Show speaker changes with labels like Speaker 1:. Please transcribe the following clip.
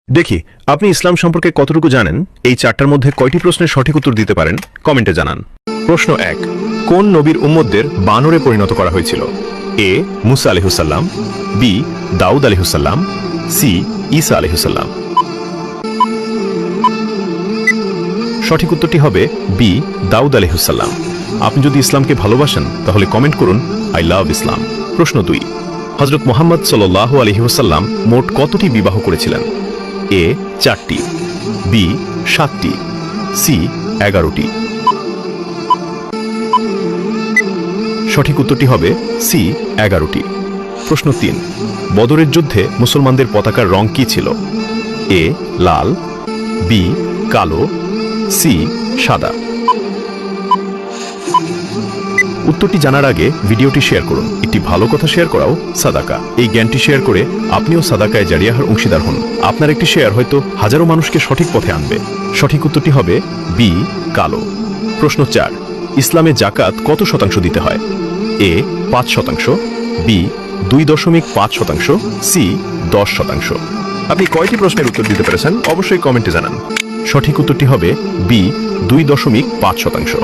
Speaker 1: দেখি আপনি ইসলাম সম্পর্কে কতটুকু জানেন। এই চারটার মধ্যে কয়টি প্রশ্নের সঠিক উত্তর দিতে পারেন কমেন্টে জানান। প্রশ্ন 1, কোন নবীর উম্মতদের বানরে পরিণত করা হয়েছিল? এ মুসা আলাইহিসসালাম, বি দাউদ আলাইহিসসালাম, সি ঈসা আলাইহিসসালাম। সঠিক উত্তরটি হবে বি দাউদ আলাইহিসসালাম। আপনি যদি ইসলামকে ভালোবাসেন তাহলে কমেন্ট করুন আই লাভ ইসলাম। প্রশ্ন 2, হযরত মুহাম্মদ সাল্লাল্লাহু আলাইহি ওয়াসাল্লাম মোট কতটি বিবাহ করেছিলেন? এ 4টি, বি 7টি, সি 11টি। সঠিক উত্তরটি হবে সি 11টি। প্রশ্ন 3, বদরের যুদ্ধে মুসলমানদের পতাকার রং কি ছিল? এ লাল, বি কালো, সি সাদা। উত্তরটি জানার আগে ভিডিওটি শেয়ার করুন। একটি ভালো কথা শেয়ার করাও সাদাকা। এই জ্ঞানটি শেয়ার করে আপনিও সাদাকায় জারিয়াহার অংশীদার হন। আপনার একটি শেয়ার হয়তো হাজারো মানুষকে সঠিক পথে আনবে। সঠিক উত্তরটি হবে বি কালো। প্রশ্ন 4, ইসলামে জাকাত কত শতাংশ দিতে হয়? এ 5%, বি 2.5%, সি 10%। আপনি কয়টি প্রশ্নের উত্তর দিতে পেরেছেন অবশ্যই কমেন্টে জানান। সঠিক উত্তরটি হবে বি 2.5%।